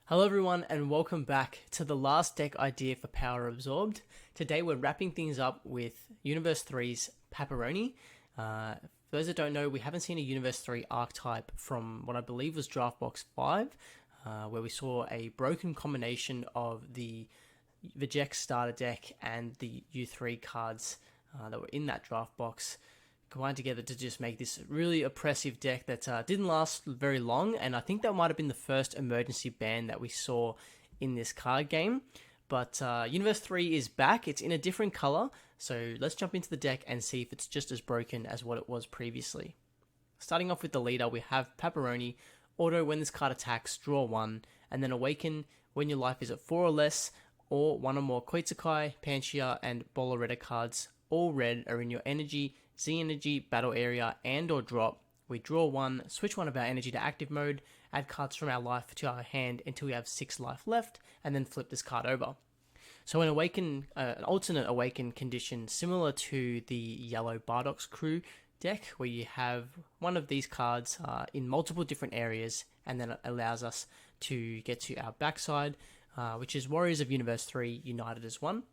Hello everyone and welcome back to the last deck idea for Power Absorbed. Today we're wrapping things up with Universe 3's Pepperoni. For those that don't know, we haven't seen a Universe 3 archetype from what I believe was Draft Box 5, where we saw a broken combination of the Vegek starter deck and the U3 cards that were in that draft box combined together to just make this really oppressive deck that didn't last very long, and I think that might have been the first emergency ban that we saw in this card game. But Universe 3 is back. It's in a different color, so let's jump into the deck and see if it's just as broken as what it was previously. Starting off with the leader, we have Pepperoni. Auto when this card attacks, draw 1, and then Awaken when your life is at 4 or less, or 1 or more Koitsukai, Panchea, and Bolaretta cards, all red, are in your energy, Z energy, battle area, and or drop. We draw 1, switch 1 of our energy to active mode, add cards from our life to our hand until we have 6 life left, and then flip this card over. So an alternate Awaken condition similar to the yellow Bardoc's Crew deck, where you have one of these cards in multiple different areas, and then it allows us to get to our backside, which is Warriors of Universe 3 united as one.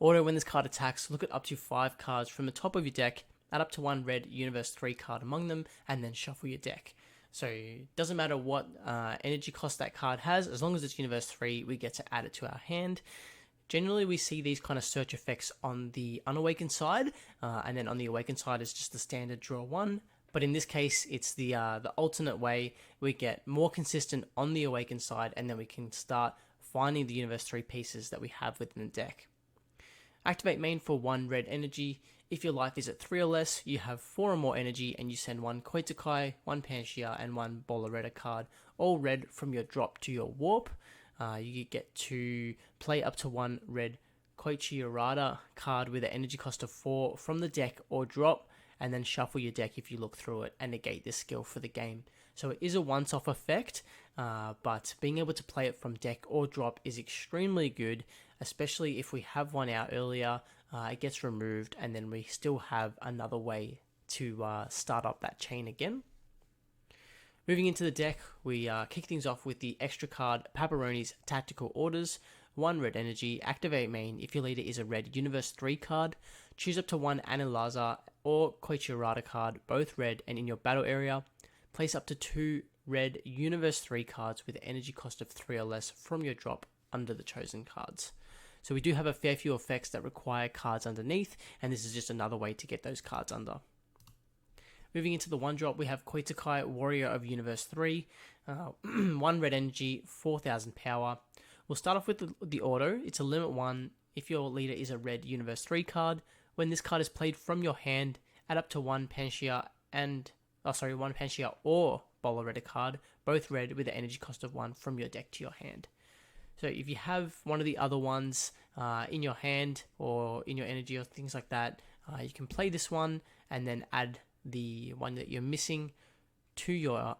Auto when this card attacks, look at up to 5 cards from the top of your deck, add up to 1 red Universe 3 card among them, and then shuffle your deck. So it doesn't matter what energy cost that card has, as long as it's Universe 3, we get to add it to our hand. Generally, we see these kind of search effects on the unawakened side, and then on the awakened side is just the standard draw 1. But in this case, it's the alternate way. We get more consistent on the awakened side, and then we can start finding the Universe 3 pieces that we have within the deck. Activate main for 1 red energy. If your life is at 3 or less, you have 4 or more energy, and you send 1 Koitsukai, 1 Panchea, and 1 Bolaretta card, all red from your drop to your warp. You get to play up to 1 red Koichirada card with an energy cost of 4 from the deck or drop, and then shuffle your deck if you look through it and negate this skill for the game. So it is a once-off effect, but being able to play it from deck or drop is extremely good, especially if we have one out earlier, it gets removed, and then we still have another way to start up that chain again. Moving into the deck, we kick things off with the extra card, Pepperoni's Tactical Orders. 1 red energy, activate main if your leader is a red Universe 3 card. Choose up to 1 Analaza or Koichirada card, both red and in your battle area. Place up to 2 red Universe 3 cards with an energy cost of 3 or less from your drop under the chosen cards. So we do have a fair few effects that require cards underneath, and this is just another way to get those cards under. Moving into the 1-drop, we have Koitsukai, Warrior of Universe 3. 1 red energy, 4000 power. We'll start off with the auto. It's a limit 1 if your leader is a red Universe 3 card. When this card is played from your hand, add up to 1 Panchea 1 Panchea or Bolaretta card, both red with an energy cost of 1 from your deck to your hand. So if you have one of the other ones in your hand or in your energy or things like that, you can play this one and then add the one that you're missing to your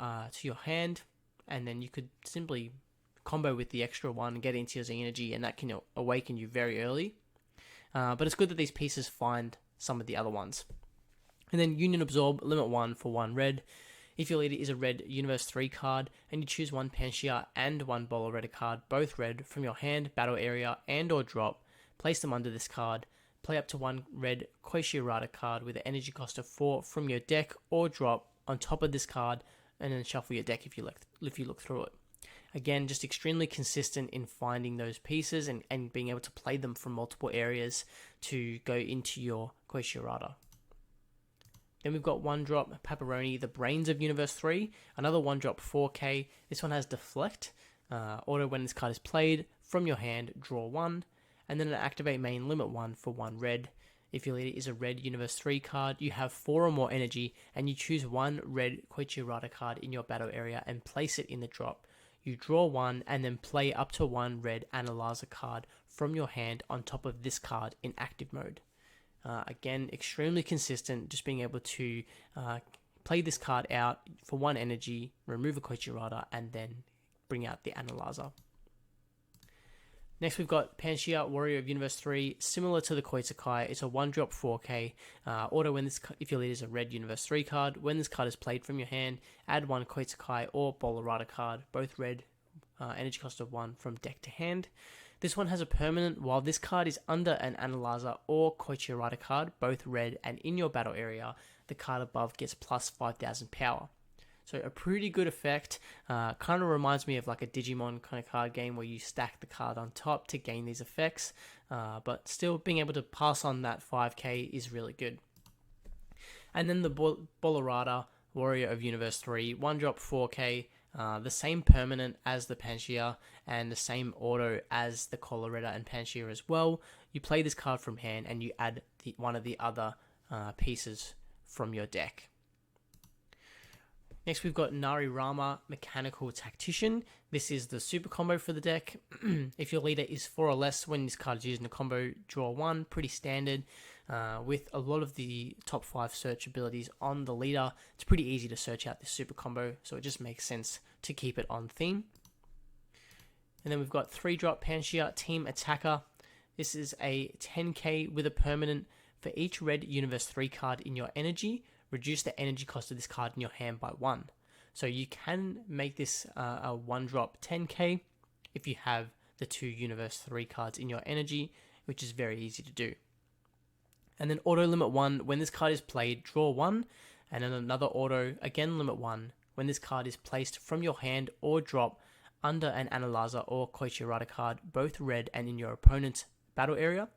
hand, and then you could simply combo with the extra one and get into your Z energy, and that can awaken you very early. But it's good that these pieces find some of the other ones. And then Union Absorb, limit 1 for 1 red. If your leader is a red Universe 3 card, and you choose 1 Panchea and 1 Bolaretta card, both red, from your hand, battle area, and or drop, place them under this card. Play up to 1 red Koichirada card with an energy cost of 4 from your deck or drop on top of this card, and then shuffle your deck if you look through it. Again, just extremely consistent in finding those pieces and being able to play them from multiple areas to go into your Koichirada. Then we've got 1-drop Pepperoni, the Brains of Universe 3. Another 1-drop 4K. This one has Deflect. Auto when this card is played from your hand, draw 1. And then an activate main, limit 1 for 1 red. If your leader is a red Universe 3 card, you have 4 or more energy, and you choose 1 red Koichirada card in your battle area and place it in the drop. You draw 1 and then play up to 1 red Analaza card from your hand on top of this card in active mode. Again, extremely consistent, just being able to play this card out for 1 energy, remove a Koichirada, and then bring out the Analaza. Next, we've got Panchea, Warrior of Universe 3. Similar to the Koitsukai, it's a 1-drop 4K. Auto when if your leader is a red Universe 3 card. When this card is played from your hand, add 1 Koitsukai or Bolaretta card, both red, energy cost of 1 from deck to hand. This one has a permanent. While this card is under an Analyzer or Koichi card, both red, and in your battle area, the card above gets plus 5,000 power. So a pretty good effect. Kind of reminds me of like a Digimon kind of card game where you stack the card on top to gain these effects. But still being able to pass on that 5k is really good. And then the Bolorada, Warrior of Universe 3, 1-drop 4k, the same permanent as the Panchea, and the same auto as the Coloretta and Panchea as well. You play this card from hand, and you add one of the other pieces from your deck. Next, we've got Narirama, Mechanical Tactician. This is the super combo for the deck. If your leader is 4 or less when this card is used in a combo, draw 1. Pretty standard. With a lot of the top 5 search abilities on the leader, it's pretty easy to search out this super combo, so it just makes sense to keep it on theme. And then we've got 3-drop Panchea, Team Attacker. This is a 10k with a permanent. For each red Universe 3 card in your energy, reduce the energy cost of this card in your hand by 1. So you can make this a 1-drop 10k if you have the 2 Universe 3 cards in your energy, which is very easy to do. And then auto limit 1, when this card is played, draw 1, and then another auto, again limit 1, when this card is placed from your hand or drop under an Analyzer or Koichi card, both red and in your opponent's battle area.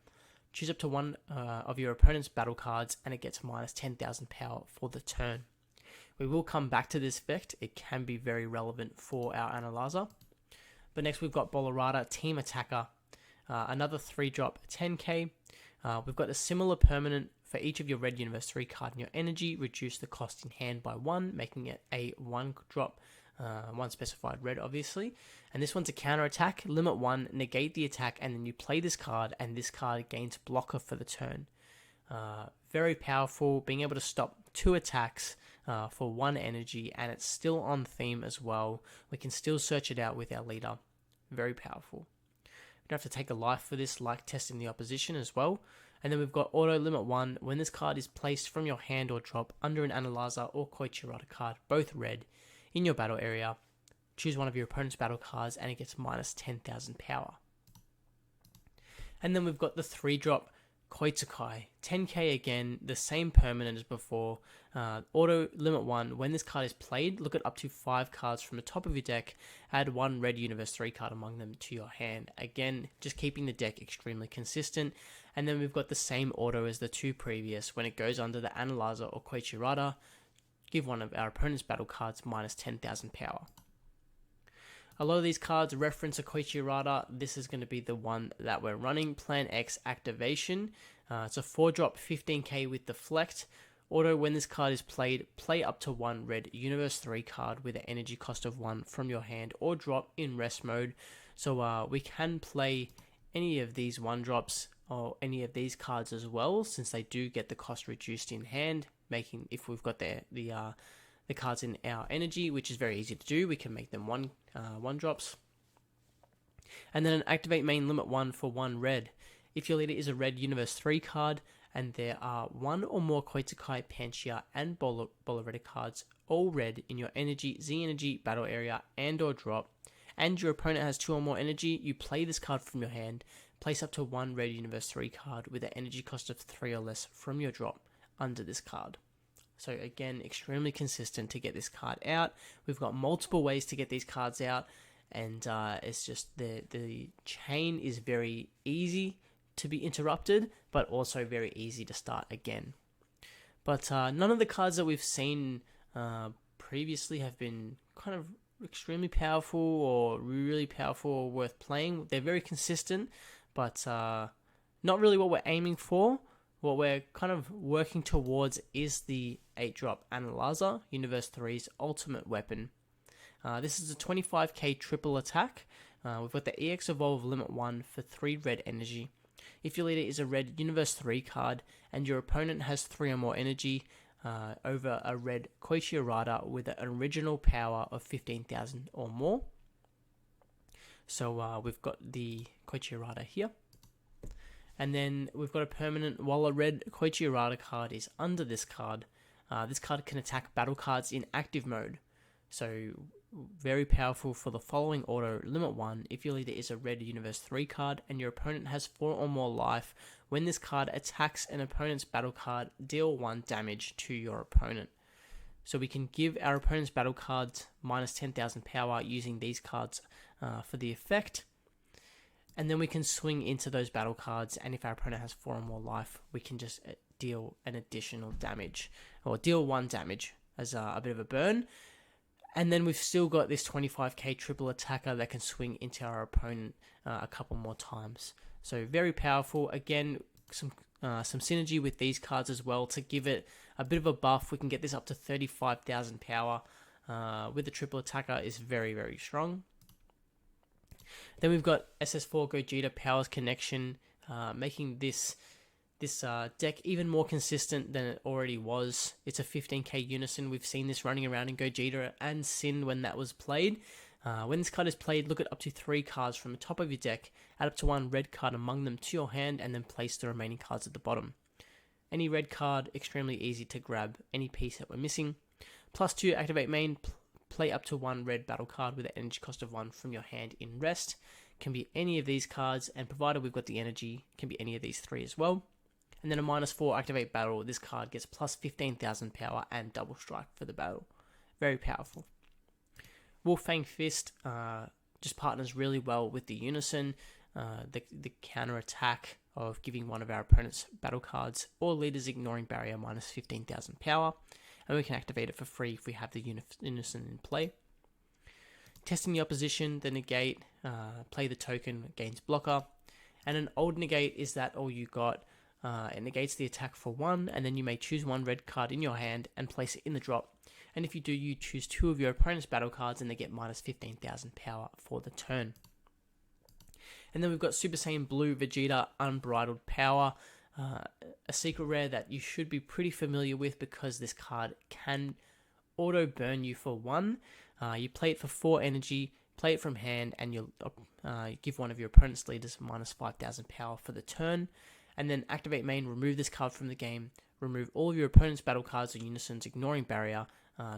Choose up to one of your opponent's battle cards, and it gets minus 10,000 power for the turn. We will come back to this effect. It can be very relevant for our Analyzer. But next we've got Bolorada, Team Attacker. Another 3-drop 10k. We've got a similar permanent. For each of your red Universe 3 card in your energy, reduce the cost in hand by 1, making it a 1-drop, 1 specified red, obviously. And this one's a counter attack. Limit 1, negate the attack, and then you play this card, and this card gains blocker for the turn. Very powerful, being able to stop 2 attacks for 1 energy, and it's still on theme as well. We can still search it out with our leader. Very powerful. We don't have to take a life for this, like testing the opposition as well. And then we've got auto limit 1. When this card is placed from your hand or drop under an Analyzer or Koichi card, both red, in your battle area, choose one of your opponent's battle cards, and it gets minus 10,000 power. And then we've got the 3-drop Koitsukai, 10k again, the same permanent as before. Auto limit 1, when this card is played, look at up to 5 cards from the top of your deck, add 1 red Universe 3 card among them to your hand. Again, just keeping the deck extremely consistent. And then we've got the same auto as the 2 previous. When it goes under the Analyzer or Koichi, give one of our opponent's battle cards minus 10,000 power. A lot of these cards reference a Koichi. This is going to be the one that we're running. Plan X Activation. It's a 4-drop 15k with Deflect. Auto, when this card is played, play up to 1 red Universe 3 card with an energy cost of 1 from your hand or drop in rest mode. So we can play any of these 1-drops or any of these cards as well, since they do get the cost reduced in hand, making, if we've got the cards in our energy, which is very easy to do, we can make them 1-drops. And then an activate main limit 1 for 1 red. If your leader is a red Universe 3 card, and there are 1 or more Koitsukai, Panchea, and Boloretta cards, all red in your energy, Z energy, battle area, and or drop, and your opponent has 2 or more energy, you play this card from your hand, place up to 1 red Universe 3 card with an energy cost of 3 or less from your drop under this card. So again, extremely consistent to get this card out. We've got multiple ways to get these cards out, and it's just the chain is very easy to be interrupted, but also very easy to start again. But none of the cards that we've seen previously have been kind of extremely powerful or really powerful or worth playing. They're very consistent, but not really what we're aiming for. What we're kind of working towards is the 8-drop Analyzer, Universe 3's ultimate weapon. This is a 25k triple attack. We've got the EX Evolve limit 1 for 3 red energy. If your leader is a red Universe 3 card and your opponent has 3 or more energy over a red Koichi with an original power of 15,000 or more. So we've got the Koichi here. And then we've got a permanent, while a red Koichi card is under this card can attack battle cards in active mode. So very powerful for the following auto. Limit 1, if your leader is a red Universe 3 card and your opponent has 4 or more life, when this card attacks an opponent's battle card, deal 1 damage to your opponent. So we can give our opponent's battle cards minus 10,000 power using these cards for the effect. And then we can swing into those battle cards, and if our opponent has 4 or more life, we can just deal an additional damage, or deal 1 damage as a bit of a burn. And then we've still got this 25k triple attacker that can swing into our opponent a couple more times. So very powerful. Again, some synergy with these cards as well to give it a bit of a buff. We can get this up to 35,000 power with the triple attacker is very, very strong. Then we've got SS4 Gogeta Powers Connection, making this deck even more consistent than it already was. It's a 15k unison. We've seen this running around in Gogeta and Sin when that was played. When this card is played, look at up to 3 cards from the top of your deck, add up to 1 red card among them to your hand, and then place the remaining cards at the bottom. Any red card, extremely easy to grab any piece that we're missing. +2, activate main, play up to 1 red battle card with an energy cost of 1 from your hand in rest. Can be any of these cards, and provided we've got the energy, can be any of these 3 as well. And then a -4, activate battle. This card gets plus 15,000 power and double strike for the battle. Very powerful. Wolffang Fist just partners really well with the unison. The counter attack of giving one of our opponent's battle cards or leaders ignoring barrier minus 15,000 power. And we can activate it for free if we have the unison in play. Testing the opposition, the negate, play the token, gains blocker. And an old negate is that all you got. It negates the attack for 1, and then you may choose 1 red card in your hand and place it in the drop. And if you do, you choose 2 of your opponent's battle cards and they get minus 15,000 power for the turn. And then we've got Super Saiyan Blue Vegeta Unbridled Power, a secret rare that you should be pretty familiar with because this card can auto burn you for 1. You play it for 4 energy, play it from hand, and you'll give one of your opponent's leaders minus 5,000 power for the turn. And then activate main, remove this card from the game, remove all of your opponent's battle cards or unisons ignoring barrier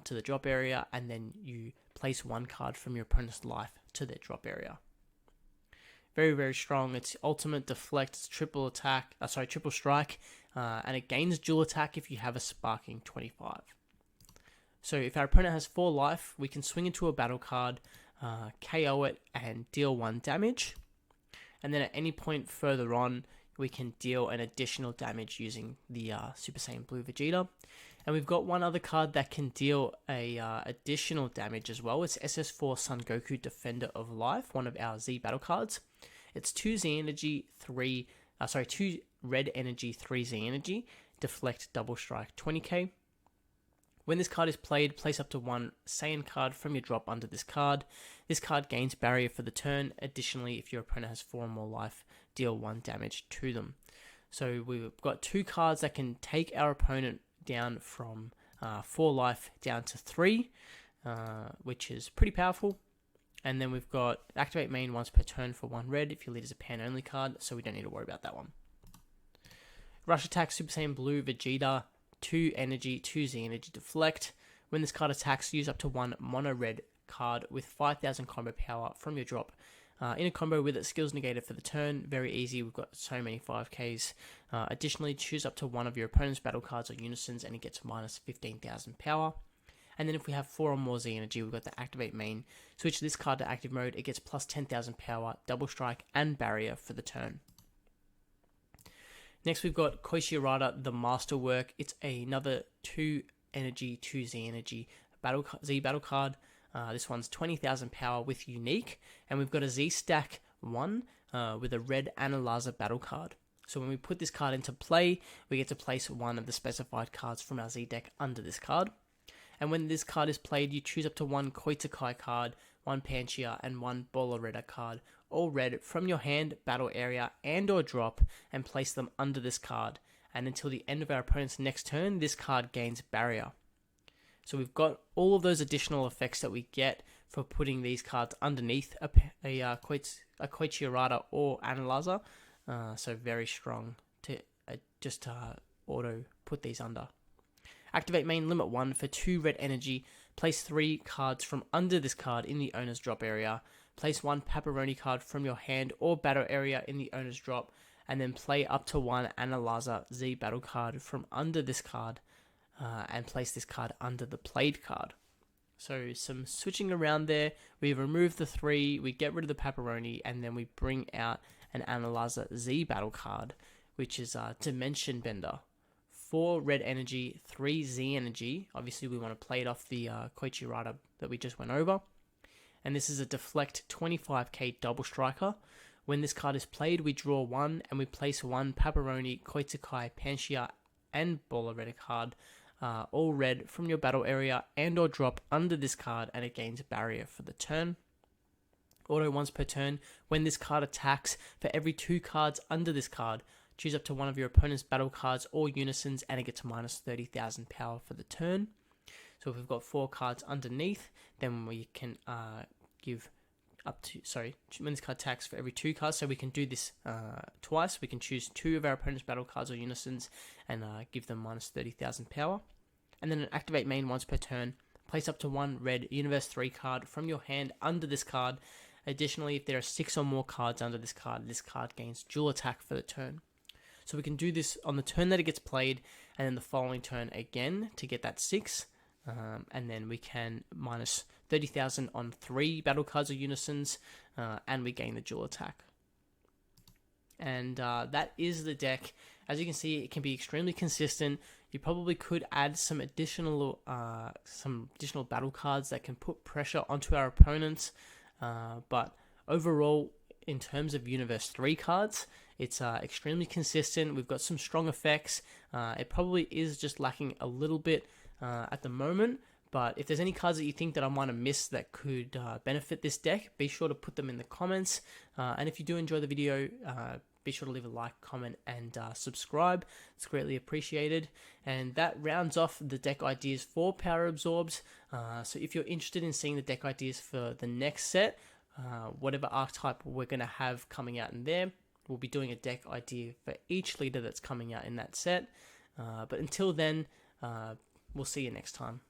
to the drop area, and then you place 1 card from your opponent's life to their drop area. Very, very strong. It's ultimate deflect, it's triple strike, and it gains dual attack if you have a sparking 25. So if our opponent has 4 life, we can swing into a battle card, KO it, and deal 1 damage. And then at any point further on, we can deal an additional damage using the Super Saiyan Blue Vegeta. And we've got one other card that can deal a additional damage as well. It's SS4 Son Goku Defender of Life, one of our Z battle cards. It's 2 Z energy, 2 red energy, 3 Z energy, deflect, double strike, 20k. When this card is played, place up to 1 Saiyan card from your drop under this card. This card gains barrier for the turn. Additionally, if your opponent has 4 or more life, deal 1 damage to them. So we've got 2 cards that can take our opponent down from 4 life down to 3, which is pretty powerful. And then we've got activate main once per turn for 1 red if your leader's a pan only card, so we don't need to worry about that one. Rush Attack Super Saiyan Blue Vegeta, 2 energy, 2 Z energy, deflect. When this card attacks, use up to 1 mono red card with 5,000 combo power from your drop. In a combo with it, skills negated for the turn. Very easy, we've got so many 5Ks. Additionally, choose up to 1 of your opponent's battle cards or unisons and it gets minus 15,000 power. And then if we have 4 or more Z energy, we've got the activate main. Switch this card to active mode, it gets plus 10,000 power, double strike, and barrier for the turn. Next, we've got Koishirada, the Masterwork. It's another 2 energy, 2 Z energy Z battle card. This one's 20,000 power with unique. And we've got a Z stack 1 with a red Analyzer battle card. So when we put this card into play, we get to place 1 of the specified cards from our Z deck under this card. And when this card is played, you choose up to 1 Koitakai card, 1 Panchea, and 1 Bolareda card, all red from your hand, battle area, and or drop, and place them under this card. And until the end of our opponent's next turn, this card gains barrier. So we've got all of those additional effects that we get for putting these cards underneath a Koichirada or Analyzer. So very strong to just auto put these under. Activate main, limit 1 for 2 red energy. Place 3 cards from under this card in the owner's drop area. Place 1 Pepperoni card from your hand or battle area in the owner's drop. And then play up to 1 Analyzer Z battle card from under this card. And place this card under the played card. So some switching around there. We remove the 3, we get rid of the Pepperoni, and then we bring out an Analyzer Z battle card, which is Dimension Bender. 4 red energy, 3 Z energy. Obviously, we want to play it off the Koichi Rada that we just went over. And this is a Deflect 25k double striker. When this card is played, we draw 1 and we place 1 Pepperoni, Koitsukai, Panchia, and Bola card, all red from your battle area and or drop under this card, and it gains barrier for the turn. Auto once per turn. When this card attacks, for every 2 cards under this card, choose up to one of your opponent's battle cards or unisons, and it gets minus 30,000 power for the turn. So if we've got 4 cards underneath, then we can give up to, when this card attacks for every 2 cards, so we can do this twice. We can choose 2 of our opponent's battle cards or unisons and give them minus 30,000 power. And then activate main once per turn. Place up to 1 red Universe 3 card from your hand under this card. Additionally, if there are 6 or more cards under this card gains dual attack for the turn. So we can do this on the turn that it gets played, and then the following turn again to get that 6. And then we can minus 30,000 on 3 battle cards or unisons, and we gain the dual attack. And that is the deck. As you can see, it can be extremely consistent. You probably could add some additional battle cards that can put pressure onto our opponents. But overall, in terms of Universe 3 cards, it's extremely consistent. We've got some strong effects. It probably is just lacking a little bit at the moment. But if there's any cards that you think that I might have missed that could benefit this deck, be sure to put them in the comments. And if you do enjoy the video, be sure to leave a like, comment, and subscribe. It's greatly appreciated. And that rounds off the deck ideas for Power Absorbs. So if you're interested in seeing the deck ideas for the next set, whatever archetype we're going to have coming out in there, we'll be doing a deck idea for each leader that's coming out in that set. But until then, we'll see you next time.